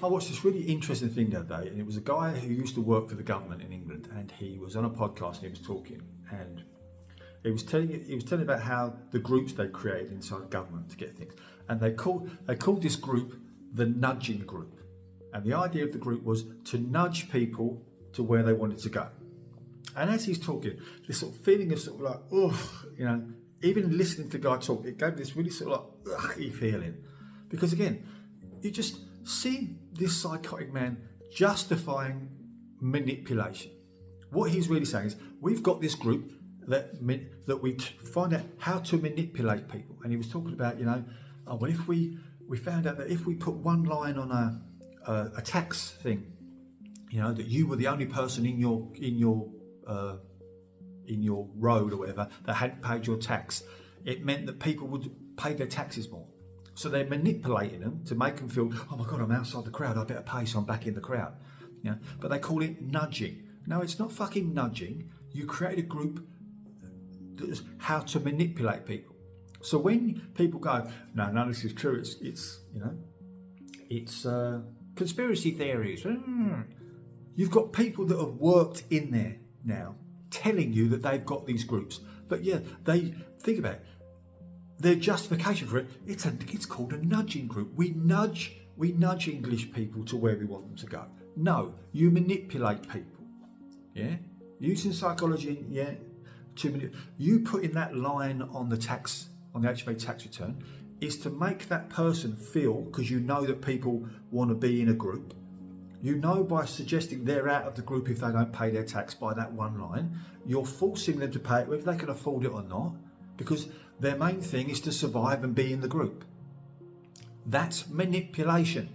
I watched this really interesting thing the other day, and it was a guy who used to work for the government in England, and he was on a podcast and he was talking, and he was telling about how the groups they created inside government to get things, and they called this group the nudging group, and the idea of the group was to nudge people to where they wanted to go. And as he's talking, this sort of feeling of sort of like, oh, you know, even listening to the guy talk, it gave this really sort of like ughy feeling, because again, you just see this psychotic man justifying manipulation. What he's really saying is, we've got this group that we find out how to manipulate people. And he was talking about, you know, oh, well, if we found out that if we put one line on a tax thing, you know, that you were the only person in your road or whatever that hadn't paid your tax, it meant that people would pay their taxes more. So they're manipulating them to make them feel, oh my God, I'm outside the crowd, I better pay, so I'm back in the crowd. You know? But they call it nudging. No, it's not fucking nudging. You create a group that's how to manipulate people. So when people go, no, none of this is true, it's you know, it's conspiracy theories. You've got people that have worked in there now telling you that they've got these groups. But yeah, they think about it. Their justification for it, it's called a nudging group. We nudge English people to where we want them to go. No, you manipulate people. Yeah? Using psychology, yeah, you putting that line on the HMRC tax return is to make that person feel, because you know that people want to be in a group. You know, by suggesting they're out of the group if they don't pay their tax by that one line, you're forcing them to pay it whether they can afford it or not, because their main thing is to survive and be in the group. That's manipulation.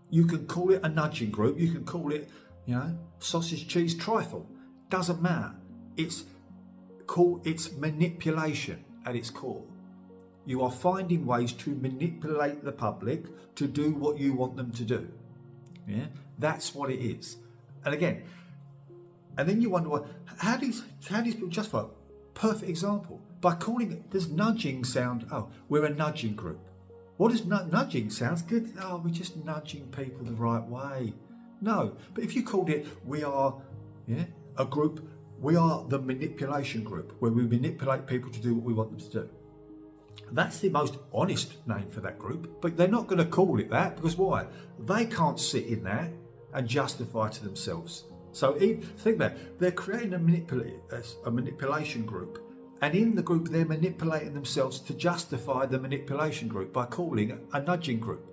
You can call it a nudging group, you can call it, you know, sausage, cheese, trifle. Doesn't matter. It's manipulation at its core. You are finding ways to manipulate the public to do what you want them to do. Yeah, that's what it is. And again, and then you wonder, how do people justify it? Perfect example. By calling it, does nudging sound, oh, we're a nudging group. What does nudging sounds good? Oh, we're just nudging people the right way. No, but if you called it, we are a group, we are the manipulation group, where we manipulate people to do what we want them to do. That's the most honest name for that group, but they're not going to call it that, because why? They can't sit in that and justify to themselves. So think about it. They're creating a manipulation group, and in the group they're manipulating themselves to justify the manipulation group by calling it a nudging group.